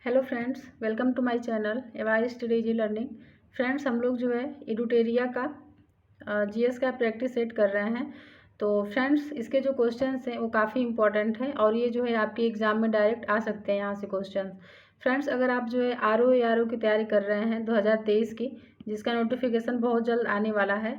Hello friends, welcome to my channel AY study learning. Friends, हम लोग जो है एडुटेरिया का जीएस का प्रैक्टिस सेट कर रहे हैं। तो फ्रेंड्स, इसके जो क्वेश्चंस हैं वो काफ़ी इंपॉर्टेंट हैं और ये जो है आपके एग्ज़ाम में डायरेक्ट आ सकते हैं यहाँ से क्वेश्चंस। फ्रेंड्स, अगर आप जो है आरओ की तैयारी कर रहे हैं 2023 की, जिसका नोटिफिकेशन बहुत जल्द आने वाला है,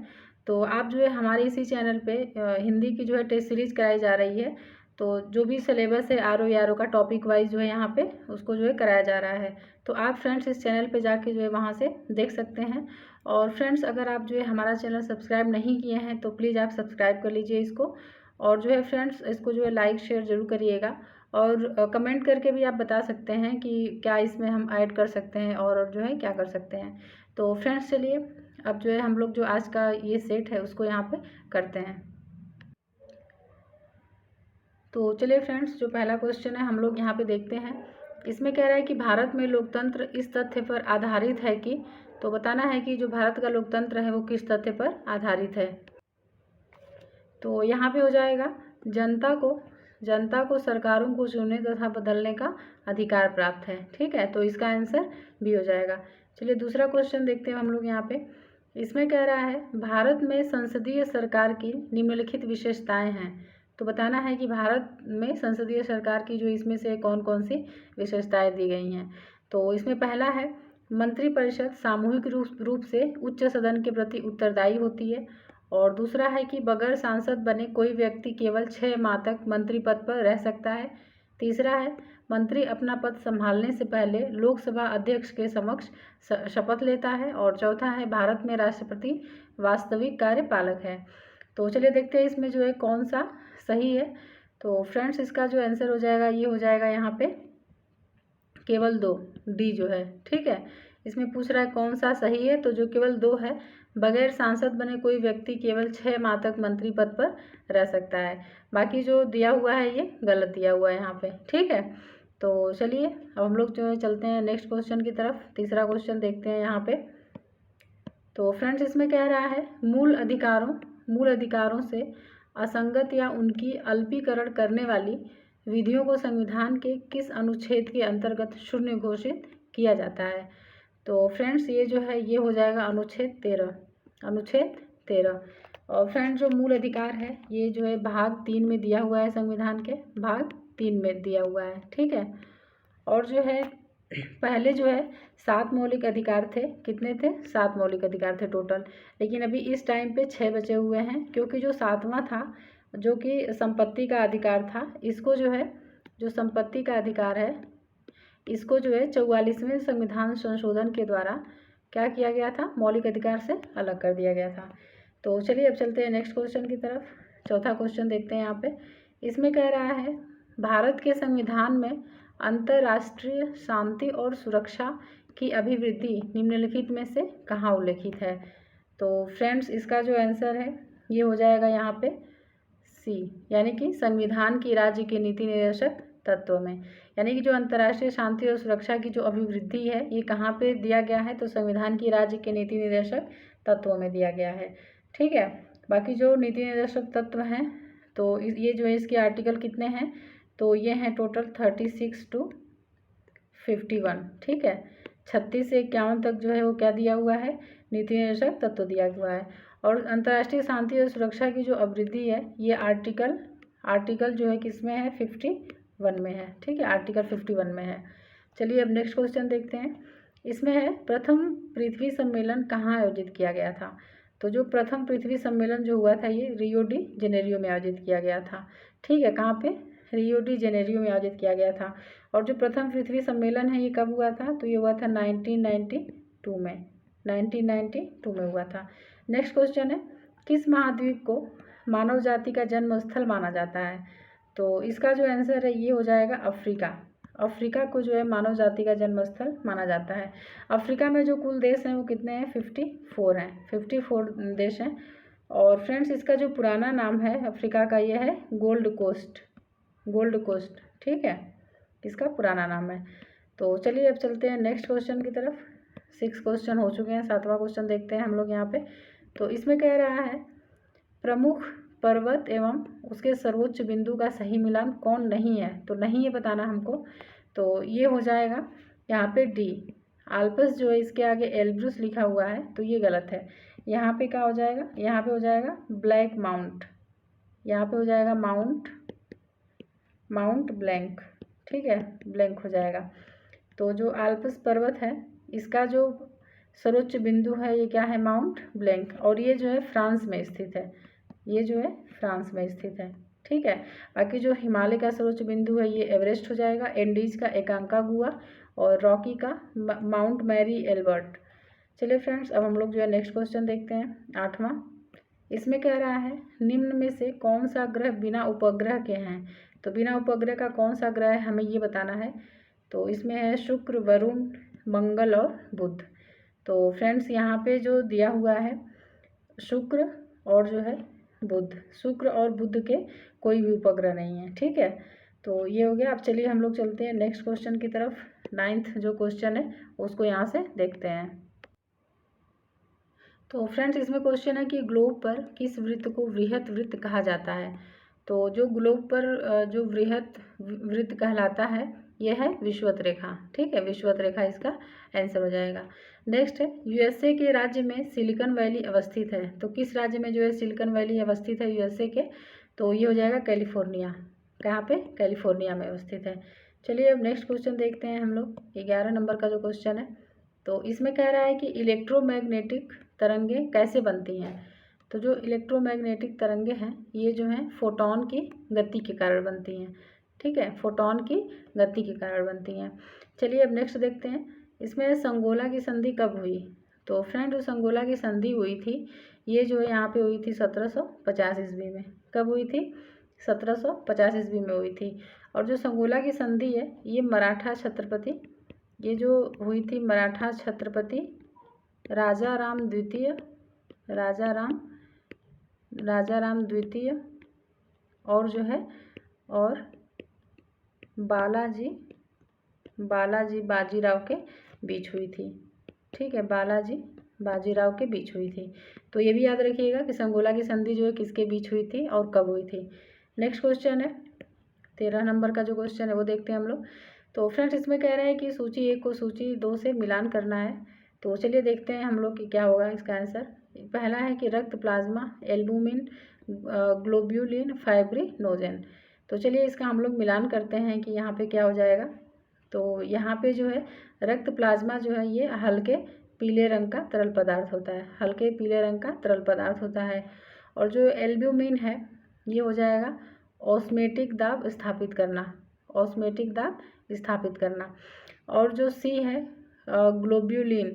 तो आप जो है हमारे इसी चैनल पर हिंदी की जो है टेस्ट सीरीज़ कराई जा रही है। तो जो भी सिलेबस है आरओ का टॉपिक वाइज जो है यहाँ पे उसको जो है कराया जा रहा है। तो आप फ्रेंड्स इस चैनल पे जाके जो है वहाँ से देख सकते हैं। और फ्रेंड्स, अगर आप जो है हमारा चैनल सब्सक्राइब नहीं किए हैं तो प्लीज़ आप सब्सक्राइब कर लीजिए इसको। और जो है फ्रेंड्स, इसको जो है लाइक शेयर ज़रूर करिएगा और कमेंट करके भी आप बता सकते हैं कि क्या इसमें हम ऐड कर सकते हैं और जो है क्या कर सकते हैं। तो फ्रेंड्स, चलिए अब जो है हम लोग जो आज का ये सेट है उसको यहाँ पे करते हैं। तो चलिए फ्रेंड्स, जो पहला क्वेश्चन है हम लोग यहाँ पे देखते हैं। इसमें कह रहा है कि भारत में लोकतंत्र इस तथ्य पर आधारित है कि, तो बताना है कि जो भारत का लोकतंत्र है वो किस तथ्य पर आधारित है। तो यहाँ पे हो जाएगा जनता को सरकारों को चुनने तथा बदलने का अधिकार प्राप्त है। ठीक है, तो इसका आंसर बी हो जाएगा। चलिए दूसरा क्वेश्चन देखते हैं हम लोग यहाँ पे। इसमें कह रहा है भारत में संसदीय सरकार की निम्नलिखित विशेषताएं हैं। तो बताना है कि भारत में संसदीय सरकार की जो इसमें से कौन कौन सी विशेषताएं दी गई हैं। तो इसमें पहला है मंत्रिपरिषद सामूहिक रूप से उच्च सदन के प्रति उत्तरदायी होती है। और दूसरा है कि बगैर सांसद बने कोई व्यक्ति केवल 6 माह तक मंत्री पद पर रह सकता है। तीसरा है मंत्री अपना पद संभालने से पहले लोकसभा अध्यक्ष के समक्ष शपथ लेता है। और चौथा है भारत में राष्ट्रपति वास्तविक कार्यपालक है। तो चलिए देखते हैं इसमें जो है कौन सा सही है। तो फ्रेंड्स, इसका जो आंसर हो जाएगा ये हो जाएगा यहाँ पे केवल 2, डी जो है। ठीक है, इसमें पूछ रहा है कौन सा सही है, तो जो केवल 2 है, बगैर सांसद बने कोई व्यक्ति केवल 6 माह तक मंत्री पद पर रह सकता है। बाकी जो दिया हुआ है ये गलत दिया हुआ है यहाँ पे। ठीक है, तो चलिए अब हम लोग जो है चलते हैं नेक्स्ट क्वेश्चन की तरफ। तीसरा क्वेश्चन देखते हैं यहाँ पे। तो फ्रेंड्स, इसमें कह रहा है मूल अधिकारों से असंगत या उनकी अल्पीकरण करने वाली विधियों को संविधान के किस अनुच्छेद के अंतर्गत शून्य घोषित किया जाता है। तो फ्रेंड्स, ये जो है ये हो जाएगा अनुच्छेद 13। और फ्रेंड्स, जो मूल अधिकार है ये जो है भाग 3 में दिया हुआ है, संविधान के भाग 3 में दिया हुआ है। ठीक है, और जो है पहले जो है 7 मौलिक अधिकार थे। कितने थे? 7 मौलिक अधिकार थे टोटल। लेकिन अभी इस टाइम पे 6 बचे हुए हैं, क्योंकि जो 7वां था जो कि संपत्ति का अधिकार था, इसको जो है जो संपत्ति का अधिकार है इसको जो है 44वें संविधान संशोधन के द्वारा क्या किया गया था, मौलिक अधिकार से अलग कर दिया गया था। तो चलिए अब चलते हैं नेक्स्ट क्वेश्चन की तरफ। चौथा क्वेश्चन देखते हैं यहाँ पे। इसमें कह रहा है भारत के संविधान में अंतर्राष्ट्रीय शांति और सुरक्षा की अभिवृद्धि निम्नलिखित में से कहाँ उल्लेखित है। तो फ्रेंड्स, इसका जो आंसर है ये हो जाएगा यहाँ पे सी, यानी कि संविधान की राज्य के नीति निर्देशक तत्वों में। यानी कि जो अंतर्राष्ट्रीय शांति और सुरक्षा की जो अभिवृद्धि है ये कहाँ पे दिया गया है, तो संविधान की राज्य के नीति निर्देशक तत्वों में दिया गया है। ठीक है, बाकी जो नीति निर्देशक तत्व हैं तो ये जो है इसके आर्टिकल कितने हैं, तो ये हैं टोटल 36 to 51। ठीक है, 36 से 51 तक जो है वो क्या दिया हुआ है, नीति निर्देशक तत्व दिया हुआ है। और अंतर्राष्ट्रीय शांति और सुरक्षा की जो अभिवृद्धि है ये आर्टिकल जो है किसमें है, 51 में है। ठीक है, आर्टिकल 51 में है। चलिए अब नेक्स्ट क्वेश्चन देखते हैं। इसमें है प्रथम पृथ्वी सम्मेलन कहाँ आयोजित किया गया था। तो जो प्रथम पृथ्वी सम्मेलन जो हुआ था ये रियो डी जेनेरियो में आयोजित किया गया था। ठीक है, कहाँ पे, रियो डी जेनेरियो में आयोजित किया गया था। और जो प्रथम पृथ्वी सम्मेलन है ये कब हुआ था, तो ये हुआ था 1992 में। 1992 में हुआ था। नेक्स्ट क्वेश्चन है किस महाद्वीप को मानव जाति का जन्म स्थल माना जाता है। तो इसका जो आंसर है ये हो जाएगा अफ्रीका को जो है मानव जाति का जन्म स्थल माना जाता है। अफ्रीका में जो कुल देश हैं वो कितने हैं, 54 हैं। 54 देश हैं। और फ्रेंड्स, इसका जो पुराना नाम है अफ्रीका का ये है गोल्ड कोस्ट। ठीक है, इसका पुराना नाम है। तो चलिए अब चलते हैं नेक्स्ट क्वेश्चन की तरफ। 6 क्वेश्चन हो चुके हैं, 7वां क्वेश्चन देखते हैं हम लोग यहाँ पे। तो इसमें कह रहा है प्रमुख पर्वत एवं उसके सर्वोच्च बिंदु का सही मिलान कौन नहीं है। तो नहीं ये बताना हमको। तो ये हो जाएगा यहाँ पे डी। आल्प्स जो है इसके आगे एल्ब्रूस लिखा हुआ है तो ये गलत है। यहाँ पे क्या हो जाएगा, यहाँ पे हो जाएगा ब्लैक माउंट, यहाँ पे हो जाएगा माउंट ब्लैंक, ठीक है, ब्लैंक हो जाएगा। तो जो आल्प्स पर्वत है इसका जो सर्वोच्च बिंदु है ये क्या है, माउंट ब्लैंक, और ये जो है फ्रांस में स्थित है, ये जो है फ्रांस में स्थित है, ठीक है। बाकी जो हिमालय का सर्वोच्च बिंदु है ये एवरेस्ट हो जाएगा, एंडीज का एकांकागुआ, और रॉकी का माउंट मैरी एल्बर्ट। चलिए फ्रेंड्स, अब हम लोग जो है नेक्स्ट क्वेश्चन देखते हैं, 8वां। इसमें कह रहा है निम्न में से कौन सा ग्रह बिना उपग्रह के हैं। तो बिना उपग्रह का कौन सा ग्रह है हमें ये बताना है। तो इसमें है शुक्र, वरुण, मंगल और बुध। तो फ्रेंड्स यहाँ पे जो दिया हुआ है शुक्र और जो है बुध, शुक्र और बुध के कोई भी उपग्रह नहीं है, ठीक है। तो ये हो गया। अब चलिए हम लोग चलते हैं नेक्स्ट क्वेश्चन की तरफ। 9th जो क्वेश्चन है उसको यहाँ से देखते हैं। तो फ्रेंड्स इसमें क्वेश्चन है कि ग्लोब पर किस वृत्त को वृहत वृत्त कहा जाता है। तो जो ग्लोब पर जो वृहत वृत्त कहलाता है यह है विषुवत रेखा, ठीक है, विषुवत रेखा इसका आंसर हो जाएगा। नेक्स्ट है यूएसए के राज्य में सिलिकॉन वैली अवस्थित है। तो किस राज्य में जो है सिलिकॉन वैली अवस्थित है यूएसए के, तो ये हो जाएगा कैलिफोर्निया। कहाँ पे, कैलिफोर्निया में अवस्थित है। चलिए अब नेक्स्ट क्वेश्चन देखते हैं हम लोग, 11 नंबर का जो क्वेश्चन है। तो इसमें कह रहा है कि इलेक्ट्रोमैग्नेटिक तरंगें कैसे बनती हैं। तो जो इलेक्ट्रोमैग्नेटिक तरंगें हैं ये जो हैं फोटॉन की गति के कारण बनती हैं, ठीक है, फोटॉन की गति के कारण बनती हैं। चलिए अब नेक्स्ट देखते हैं, इसमें संगोला की संधि कब हुई। तो फ्रेंड जो संगोला की संधि हुई थी ये जो है यहाँ पे हुई थी 1750 ईस्वी में। कब हुई थी, 1750 ईस्वी में हुई थी। और जो संगोला की संधि है ये मराठा छत्रपति, ये जो हुई थी मराठा छत्रपति राजा राम द्वितीय और जो है और बालाजी बाजीराव के बीच हुई थी, ठीक है, बालाजी बाजीराव के बीच हुई थी। तो ये भी याद रखिएगा कि संगोला की संधि जो है किसके बीच हुई थी और कब हुई थी। नेक्स्ट क्वेश्चन है 13 नंबर का जो क्वेश्चन है वो देखते हैं हम लोग। तो फ्रेंड्स इसमें कह रहा है कि सूची 1 को सूची 2 से मिलान करना है। तो चलिए देखते हैं हम लोग कि क्या होगा इसका आंसर। पहला है कि रक्त प्लाज्मा, एल्बुमिन, ग्लोब्यूलिन, फाइब्रिनोजेन। तो चलिए इसका हम लोग मिलान करते हैं कि यहाँ पे क्या हो जाएगा। तो यहाँ पे जो है रक्त प्लाज्मा जो है ये हल्के पीले रंग का तरल पदार्थ होता है, हल्के पीले रंग का तरल पदार्थ होता है। और जो एल्ब्यूमिन है ये हो जाएगा ऑस्मेटिक दाब स्थापित करना, ऑस्मेटिक दाब स्थापित करना। और जो सी है ग्लोब्यूलिन,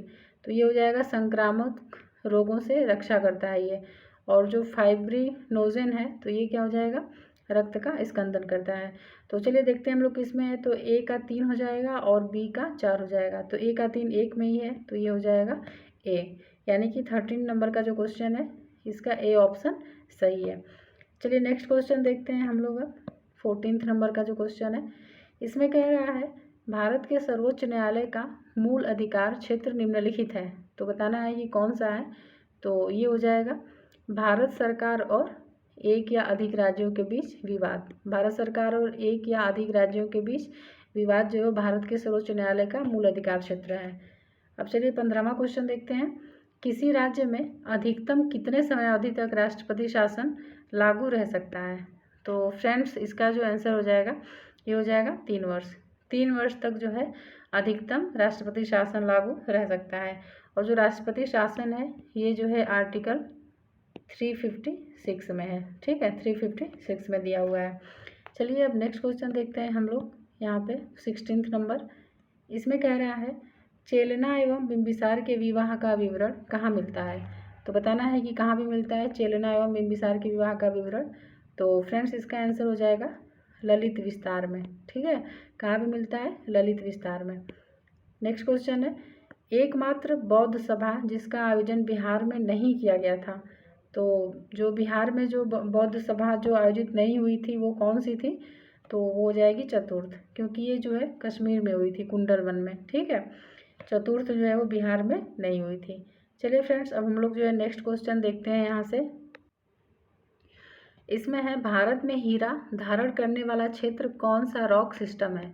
तो ये हो जाएगा संक्रामक रोगों से रक्षा करता है ये। और जो फाइब्रिनोजेन है तो ये क्या हो जाएगा, रक्त का स्कंदन करता है। तो चलिए देखते हैं हम लोग किसमें है। तो ए का 3 हो जाएगा और बी का 4 हो जाएगा। तो ए का 3 एक में ही है तो ये हो जाएगा ए, यानी कि 13 नंबर का जो क्वेश्चन है इसका ए ऑप्शन सही है। चलिए नेक्स्ट क्वेश्चन देखते हैं हम लोग अब, 14 नंबर का जो क्वेश्चन है। इसमें कह रहा है भारत के सर्वोच्च न्यायालय का मूल अधिकार क्षेत्र निम्नलिखित है। तो बताना है कि कौन सा है। तो ये हो जाएगा भारत सरकार और एक या अधिक राज्यों के बीच विवाद। भारत सरकार और एक या अधिक राज्यों के बीच विवाद जो है भारत के सर्वोच्च न्यायालय का मूल अधिकार क्षेत्र है। अब चलिए 15वां क्वेश्चन देखते हैं। किसी राज्य में अधिकतम कितने समयावधि तक राष्ट्रपति शासन लागू रह सकता है। तो फ्रेंड्स इसका जो आंसर हो जाएगा ये हो जाएगा 3 वर्ष। 3 वर्ष तक जो है अधिकतम राष्ट्रपति शासन लागू रह सकता है। और जो राष्ट्रपति शासन है ये जो है आर्टिकल 356 में है, ठीक है, 356 में दिया हुआ है। चलिए अब नेक्स्ट क्वेश्चन देखते हैं हम लोग यहाँ पे 16 नंबर। इसमें कह रहा है चेलना एवं बिंबिसार के विवाह का विवरण कहाँ मिलता है। तो बताना है कि कहाँ भी मिलता है चेलना एवं बिंबिसार के विवाह का विवरण। तो फ्रेंड्स इसका आंसर हो जाएगा ललित विस्तार में, ठीक है, कहाँ भी मिलता है, ललित विस्तार में। नेक्स्ट क्वेश्चन है एकमात्र बौद्ध सभा जिसका आयोजन बिहार में नहीं किया गया था। तो जो बिहार में जो बौद्ध सभा जो आयोजित नहीं हुई थी वो कौन सी थी। तो वो हो जाएगी चतुर्थ, क्योंकि ये जो है कश्मीर में हुई थी, कुंडलवन में, ठीक है। चतुर्थ जो है वो बिहार में नहीं हुई थी। चलिए फ्रेंड्स अब हम लोग जो है नेक्स्ट क्वेश्चन देखते हैं यहाँ से। इसमें है भारत में हीरा धारण करने वाला क्षेत्र कौन सा रॉक सिस्टम है।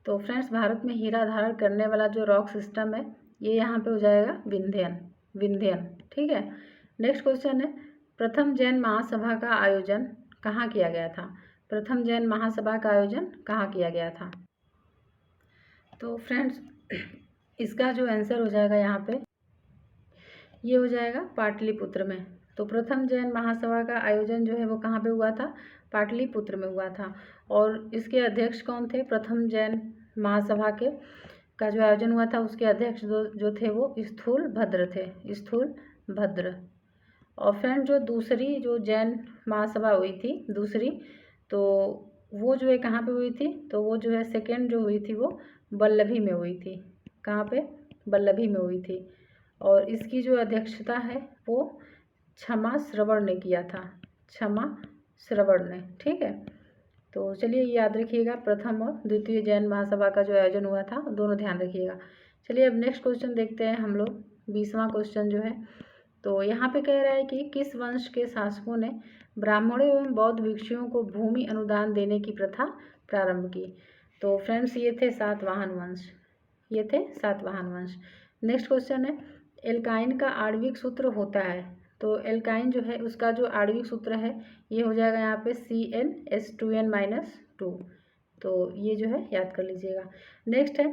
तो फ्रेंड्स भारत में हीरा धारण करने वाला जो रॉक सिस्टम है ये यहाँ पे हो जाएगा विंध्यन। ठीक है। नेक्स्ट क्वेश्चन है, प्रथम जैन महासभा का आयोजन कहाँ किया गया था? प्रथम जैन महासभा का आयोजन कहाँ किया गया था? तो फ्रेंड्स इसका जो आंसर हो जाएगा यहाँ पे ये हो जाएगा पाटलिपुत्र में। तो प्रथम जैन महासभा का आयोजन जो है वो कहाँ पे हुआ था? पाटलिपुत्र में हुआ था। और इसके अध्यक्ष कौन थे? प्रथम जैन महासभा के का जो आयोजन हुआ था उसके अध्यक्ष जो थे वो स्थूलभद्र थे, स्थूलभद्र। और फ्रेंड जो दूसरी जो जैन महासभा हुई थी दूसरी, तो वो जो है कहाँ पे हुई थी? तो वो जो है सेकेंड जो हुई थी वो वल्लभी में हुई थी। कहाँ पे? वल्लभी में हुई थी। और इसकी जो अध्यक्षता है वो क्षमा श्रवण ने किया था, क्षमा श्रवण ने। ठीक है। तो चलिए याद रखिएगा, प्रथम और द्वितीय जैन महासभा का जो आयोजन हुआ था दोनों ध्यान रखिएगा। चलिए अब नेक्स्ट क्वेश्चन देखते हैं हम लोग, 20वां क्वेश्चन जो है। तो यहाँ पे कह रहा है कि किस वंश के शासकों ने ब्राह्मणों एवं बौद्ध भिक्षुओं को भूमि अनुदान देने की प्रथा प्रारंभ की? तो फ्रेंड्स ये थे सातवाहन वंश, ये थे सातवाहन वंश। नेक्स्ट क्वेश्चन है, एल्काइन का आणविक सूत्र होता है? तो एल्काइन जो है उसका जो आणविक सूत्र है ये हो जाएगा यहाँ पे CnH2n-2। तो ये जो है याद कर लीजिएगा। नेक्स्ट है,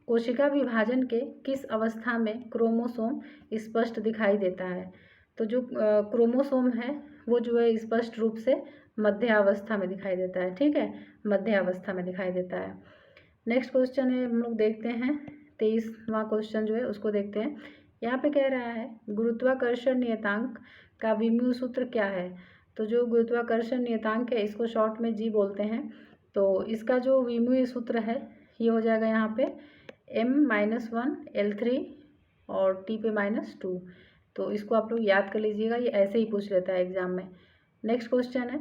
कोशिका विभाजन के किस अवस्था में क्रोमोसोम स्पष्ट दिखाई देता है? तो जो क्रोमोसोम है वो जो है स्पष्ट रूप से मध्यावस्था में दिखाई देता है। ठीक है, मध्यावस्था में दिखाई देता है। नेक्स्ट क्वेश्चन है हम लोग देखते हैं, 23वां क्वेश्चन जो है उसको देखते हैं। यहाँ पे कह रहा है गुरुत्वाकर्षण नियतांक का विमीय सूत्र क्या है? तो जो गुरुत्वाकर्षण नियतांक है इसको शॉर्ट में जी बोलते हैं। तो इसका जो विमीय सूत्र है ये हो जाएगा यहाँ पे m-1 L3 और t पे -2। तो इसको आप लोग याद कर लीजिएगा, ये ऐसे ही पूछ लेता है एग्जाम में। नेक्स्ट क्वेश्चन है,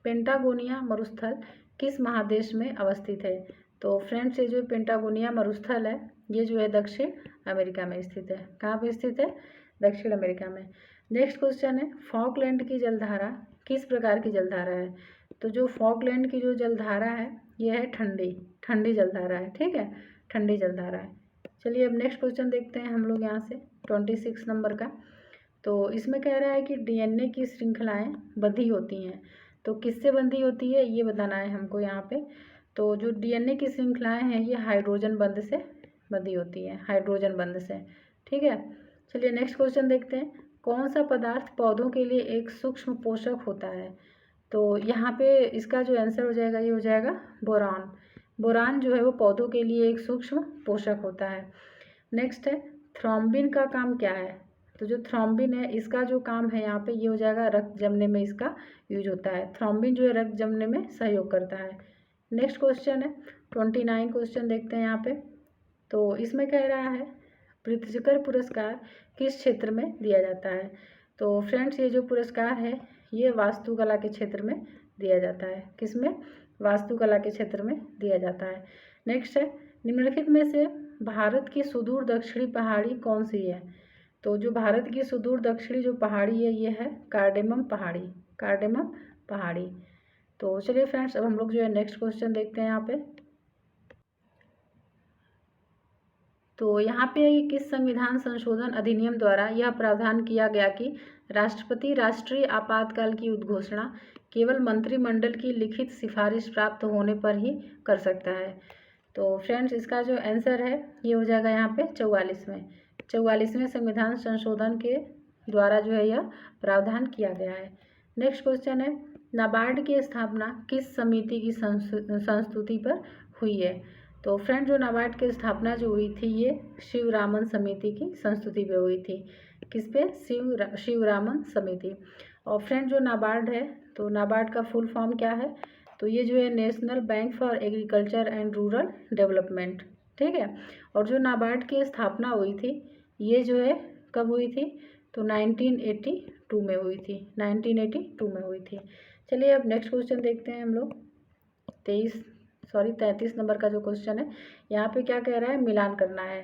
पेंटागोनिया मरुस्थल किस महादेश में अवस्थित है? तो फ्रेंड्स ये जो पेंटागोनिया मरुस्थल है ये जो है दक्षिण अमेरिका में स्थित है। कहाँ पे स्थित है? दक्षिण अमेरिका में। नेक्स्ट क्वेश्चन है, फॉकलैंड की जलधारा किस प्रकार की जलधारा है? तो जो फॉकलैंड की जो जलधारा है ये है ठंडी जलधारा है। ठीक है, ठंडी जलधारा है। चलिए अब नेक्स्ट क्वेश्चन देखते हैं हम लोग यहाँ से 26 नंबर का। तो इसमें कह रहा है कि डीएनए की श्रृंखलाएँ बंधी होती हैं, तो किससे बंधी होती है ये बताना है हमको यहाँ पे। तो जो डीएनए की श्रृंखलाएँ हैं ये हाइड्रोजन बंध से बंधी होती है, हाइड्रोजन बंध से। ठीक है। चलिए नेक्स्ट क्वेश्चन देखते हैं, कौन सा पदार्थ पौधों के लिए एक सूक्ष्म पोषक होता है? तो यहाँ पे इसका जो आंसर हो जाएगा ये हो जाएगा बोरान। बोरान जो है वो पौधों के लिए एक सूक्ष्म पोषक होता है। नेक्स्ट है, थ्रोम्बिन का काम क्या है? तो जो थ्रोम्बिन है इसका जो काम है यहाँ पे ये हो जाएगा रक्त जमने में इसका यूज होता है। थ्रोम्बिन जो है रक्त जमने में सहयोग करता है। नेक्स्ट क्वेश्चन है 29 क्वेश्चन देखते हैं यहाँ पे। तो इसमें कह रहा है प्रित्जकर पुरस्कार किस क्षेत्र में दिया जाता है? तो फ्रेंड्स ये जो पुरस्कार है ये वास्तुकला के क्षेत्र में दिया जाता है। किस में? वास्तुकला के क्षेत्र में दिया जाता है। नेक्स्ट है, निम्नलिखित में से भारत की सुदूर दक्षिणी पहाड़ी कौन सी है? तो जो भारत की सुदूर दक्षिणी जो पहाड़ी है ये है कार्डेमम पहाड़ी, कार्डेमम पहाड़ी। तो चलिए फ्रेंड्स अब हम लोग जो है नेक्स्ट क्वेश्चन देखते हैं यहाँ पे। तो यहाँ पे किस संविधान संशोधन अधिनियम द्वारा यह प्रावधान किया गया कि राष्ट्रपति राष्ट्रीय आपातकाल की उद्घोषणा केवल मंत्रिमंडल की लिखित सिफारिश प्राप्त होने पर ही कर सकता है? तो फ्रेंड्स इसका जो आंसर है ये हो जाएगा यहाँ पे 44वें संविधान संशोधन के द्वारा जो है यह प्रावधान किया गया है। नेक्स्ट क्वेश्चन है, नाबार्ड की स्थापना किस समिति की संस्तुति पर हुई है? तो फ्रेंड जो नाबार्ड की स्थापना जो हुई थी ये शिवरामन समिति की संस्तुति पे हुई थी। किस पे? शिवरामन समिति। और फ्रेंड जो नाबार्ड है तो नाबार्ड का फुल फॉर्म क्या है? तो ये जो है national bank for agriculture and rural development. ठीक है। और जो नाबार्ड की स्थापना हुई थी ये जो है कब हुई थी? तो 1982 में हुई थी, 1982 में हुई थी। चलिए अब नेक्स्ट क्वेश्चन देखते हैं हम लोग 33 नंबर का जो क्वेश्चन है। यहाँ पे क्या कह रहा है? मिलान करना है।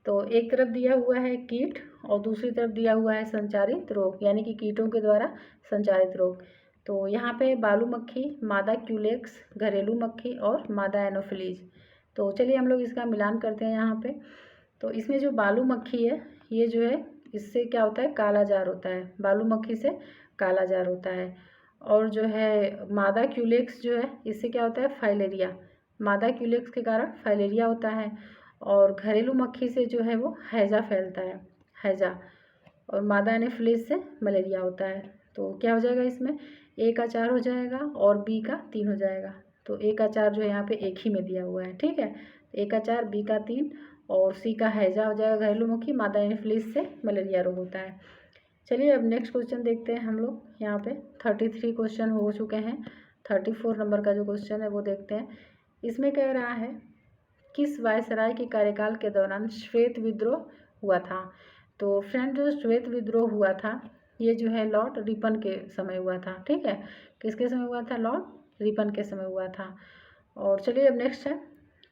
तो एक तरफ दिया हुआ है कीट और दूसरी तरफ दिया हुआ है संचारित रोग, यानी कि कीटों के द्वारा संचारित रोग। तो यहाँ पे बालू मक्खी, मादा क्यूलेक्स, घरेलू मक्खी और मादा एनोफिलीज। तो चलिए हम लोग इसका मिलान करते हैं यहाँ पे। तो इसमें जो बालू मक्खी है ये जो है इससे क्या होता है, काला जार होता है, बालू मक्खी से काला जार होता है। और जो है मादा क्यूलेक्स जो है इससे क्या होता है, फाइलेरिया, मादा क्यूलेक्स के कारण फाइलेरिया होता है। और घरेलू मक्खी से जो है वो हैजा फैलता है, हैजा। और मादा एनोफिलिस से मलेरिया होता है। तो क्या हो जाएगा इसमें, ए का 4 हो जाएगा और बी का 3 हो जाएगा। तो ए का 4 जो है यहाँ पे एक ही में दिया हुआ है, ठीक है। ए का 4, बी का 3 और सी का हैजा हो जाएगा घरेलू मक्खी, मादा एनोफिलिस से मलेरिया रोग होता है। चलिए अब नेक्स्ट क्वेश्चन देखते हैं हम लोग। यहाँ पे 33 क्वेश्चन हो चुके हैं, 34 नंबर का जो क्वेश्चन है वो देखते हैं। इसमें कह रहा है किस वायसराय के कार्यकाल के दौरान श्वेत विद्रोह हुआ था। तो फ्रेंड जो श्वेत विद्रोह हुआ था ये जो है लॉर्ड रिपन के समय हुआ था, ठीक है। किसके समय हुआ था, लॉर्ड रिपन के समय हुआ था। और चलिए अब नेक्स्ट है,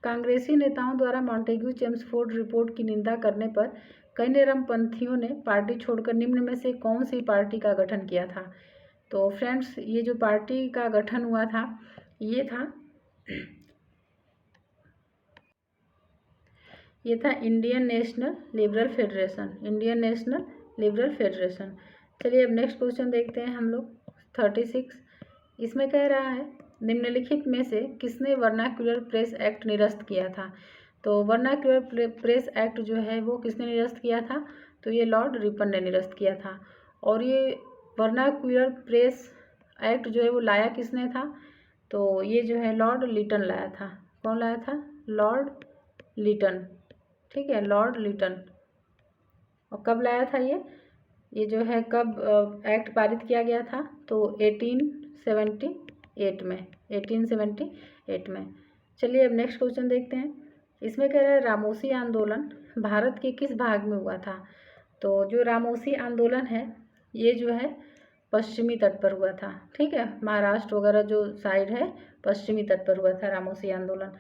कांग्रेसी नेताओं द्वारा मॉन्टेग्यू चेम्सफोर्ड रिपोर्ट की निंदा करने पर कई नरमपंथियों ने पार्टी छोड़कर निम्न में से कौन सी पार्टी का गठन किया था। तो फ्रेंड्स ये जो पार्टी का गठन हुआ था ये था Indian national liberal federation, Indian national liberal federation. चलिए अब नेक्स्ट क्वेश्चन देखते हैं हम लोग 36। इसमें कह रहा है निम्नलिखित में से किसने वर्नाक्युलर प्रेस एक्ट निरस्त किया था। तो वर्नाक्युलर प्रेस एक्ट जो है वो किसने निरस्त किया था, तो ये लॉर्ड रिपन ने निरस्त किया था। और ये वर्नाक्युलर प्रेस एक्ट जो है वो लाया किसने था, तो ये जो है लॉर्ड लिटन लाया था। कौन लाया था, लॉर्ड लिटन, ठीक है, लॉर्ड लिटन। और कब लाया था ये जो है कब एक्ट पारित किया गया था, तो 1878 में, 1878 में। चलिए अब नेक्स्ट क्वेश्चन देखते हैं। इसमें कह रहा है रामोसी आंदोलन भारत के किस भाग में हुआ था। तो जो रामोसी आंदोलन है ये जो है पश्चिमी तट पर हुआ था, ठीक है। महाराष्ट्र वगैरह जो साइड है पश्चिमी तट पर हुआ था रामोसी आंदोलन।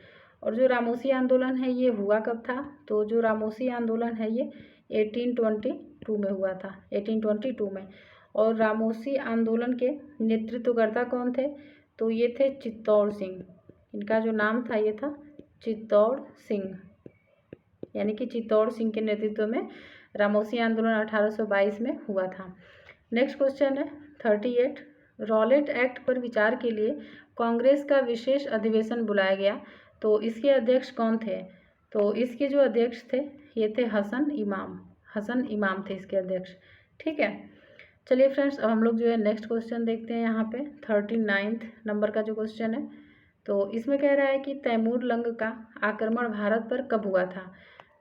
और जो रामोसी आंदोलन है ये हुआ कब था, तो जो रामोसी आंदोलन है ये 1822 में हुआ था, 1822 में। और रामोसी आंदोलन के नेतृत्वकर्ता कौन थे, तो ये थे चित्तौड़ सिंह। इनका जो नाम था ये था चित्तौड़ सिंह, यानी कि चित्तौड़ सिंह के नेतृत्व में रामोसी आंदोलन 1822 में हुआ था। नेक्स्ट क्वेश्चन है 38। रॉलेट एक्ट पर विचार के लिए कांग्रेस का विशेष अधिवेशन बुलाया गया, तो इसके अध्यक्ष कौन थे। तो इसके जो अध्यक्ष थे ये थे हसन इमाम, हसन इमाम थे इसके अध्यक्ष, ठीक है। चलिए फ्रेंड्स अब हम लोग जो है नेक्स्ट क्वेश्चन देखते हैं। यहाँ पे 39 नंबर का जो क्वेश्चन है, तो इसमें कह रहा है कि तैमूर लंग का आक्रमण भारत पर कब हुआ था।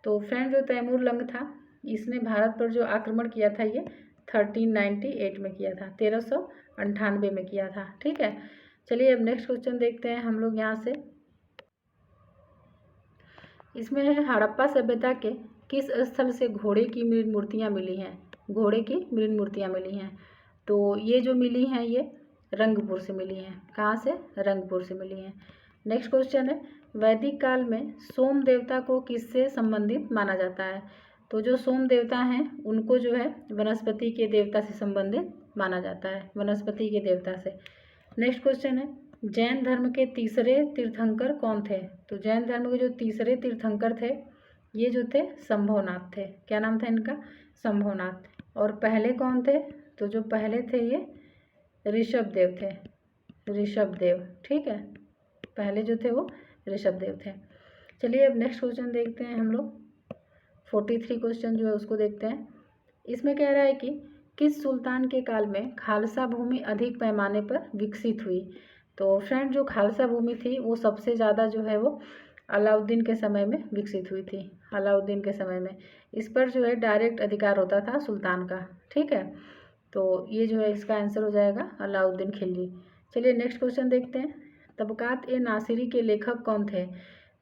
तो फ्रेंड जो तैमूर लंग था इसने भारत पर जो आक्रमण किया था ये 1398 में किया था, 1398 में किया था, ठीक है। चलिए अब नेक्स्ट क्वेश्चन देखते हैं हम लोग यहाँ से। इसमें है हड़प्पा सभ्यता के किस स्थल से घोड़े की मृत मूर्तियाँ मिली हैं, घोड़े की मृत मूर्तियाँ मिली हैं। तो ये जो मिली हैं ये रंगपुर से मिली हैं, कहाँ से, रंगपुर से मिली हैं। नेक्स्ट क्वेश्चन है वैदिक काल में सोम देवता को किससे संबंधित माना जाता है। तो जो सोम देवता हैं उनको जो है वनस्पति के देवता से संबंधित माना जाता है, वनस्पति के देवता से। नेक्स्ट क्वेश्चन है जैन धर्म के तीसरे तीर्थंकर कौन थे। तो जैन धर्म के जो तीसरे तीर्थंकर थे ये जो थे संभवनाथ थे। क्या नाम था इनका, संभवनाथ। और पहले कौन थे, तो जो पहले थे ये ऋषभदेव थे, ऋषभदेव, ठीक है। पहले जो थे वो ऋषभदेव थे। चलिए अब नेक्स्ट क्वेश्चन देखते हैं हम लोग 43 क्वेश्चन जो है उसको देखते हैं। इसमें कह रहा है कि किस सुल्तान के काल में खालसा भूमि अधिक पैमाने पर विकसित हुई। तो फ्रेंड जो खालसा भूमि थी वो सबसे ज़्यादा जो है वो अलाउद्दीन के समय में विकसित हुई थी, अलाउद्दीन के समय में। इस पर जो है डायरेक्ट अधिकार होता था सुल्तान का, ठीक है। तो ये जो है इसका आंसर हो जाएगा अलाउद्दीन खिलजी। चलिए नेक्स्ट क्वेश्चन देखते हैं तबकात ए नासिरी के लेखक कौन थे।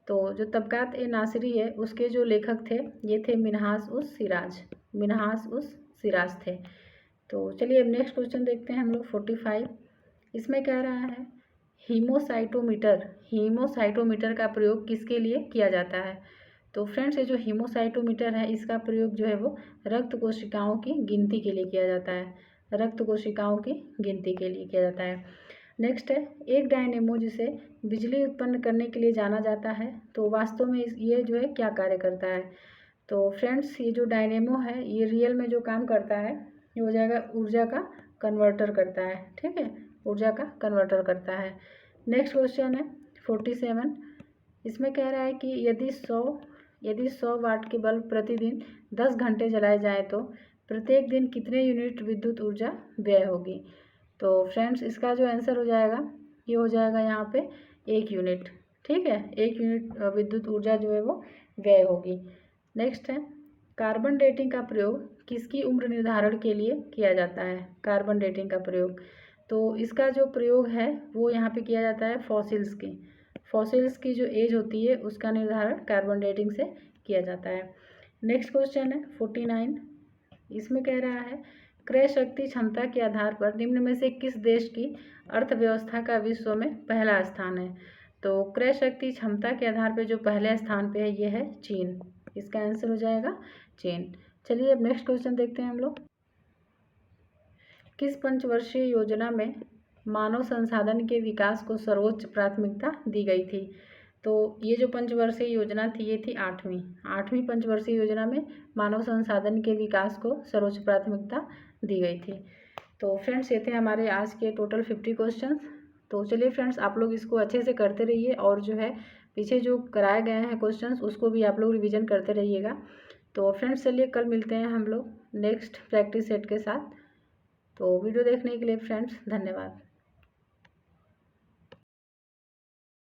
तो जो तबकात ए नासिरी है उसके जो लेखक थे ये थे मिन्हाज उस सिराज, मिन्हाज उस सिराज थे। तो चलिए अब नेक्स्ट क्वेश्चन देखते हैं हम लोग 45। इसमें कह रहा है हीमोसाइटोमीटर, हीमोसाइटोमीटर का प्रयोग किसके लिए किया जाता है। तो फ्रेंड्स ये जो हीमोसाइटोमीटर है इसका प्रयोग जो है वो रक्त कोशिकाओं की गिनती के लिए किया जाता है, रक्त कोशिकाओं की गिनती के लिए किया जाता है। नेक्स्ट है, एक डायनेमो जिसे बिजली उत्पन्न करने के लिए जाना जाता है, तो वास्तव में ये जो है क्या कार्य करता है। तो फ्रेंड्स, ये जो डायनेमो है ये रियल में जो काम करता है ये हो जाएगा ऊर्जा का कन्वर्टर करता है। ठीक है, ऊर्जा का कन्वर्टर करता है। नेक्स्ट क्वेश्चन है 47। इसमें कह रहा है कि यदि 100 वाट के बल्ब प्रतिदिन 10 घंटे जलाए जाएँ तो प्रत्येक दिन कितने यूनिट विद्युत ऊर्जा व्यय होगी। तो फ्रेंड्स, इसका जो आंसर हो जाएगा ये हो जाएगा यहाँ पे 1 यूनिट। ठीक है, 1 यूनिट विद्युत ऊर्जा जो है वो व्यय होगी। नेक्स्ट है, कार्बन डेटिंग का प्रयोग किसकी उम्र निर्धारण के लिए किया जाता है। कार्बन डेटिंग का प्रयोग, तो इसका जो प्रयोग है वो यहाँ पे किया जाता है फॉसिल्स की जो एज होती है उसका निर्धारण कार्बन डेटिंग से किया जाता है। नेक्स्ट क्वेश्चन है 49। इसमें कह रहा है क्रय शक्ति क्षमता के आधार पर निम्न में से किस देश की अर्थव्यवस्था का विश्व में पहला स्थान है। तो क्रय शक्ति क्षमता के आधार पर जो पहले स्थान पे है ये है चीन। इसका आंसर हो जाएगा चीन। चलिए अब नेक्स्ट क्वेश्चन देखते हैं हम लोग। किस पंचवर्षीय योजना में मानव संसाधन के विकास को सर्वोच्च प्राथमिकता दी गई थी। तो ये जो पंचवर्षीय योजना थी ये थी आठवीं पंचवर्षीय योजना में मानव संसाधन के विकास को सर्वोच्च प्राथमिकता दी गई थी। तो फ्रेंड्स, ये थे हमारे आज के टोटल 50 क्वेश्चंस। तो चलिए फ्रेंड्स, आप लोग इसको अच्छे से करते रहिए और जो है पीछे जो कराए गए हैं क्वेश्चंस उसको भी आप लोग रिवीजन करते रहिएगा। तो फ्रेंड्स, चलिए कल मिलते हैं हम लोग नेक्स्ट प्रैक्टिस सेट के साथ। तो वीडियो देखने के लिए फ्रेंड्स धन्यवाद।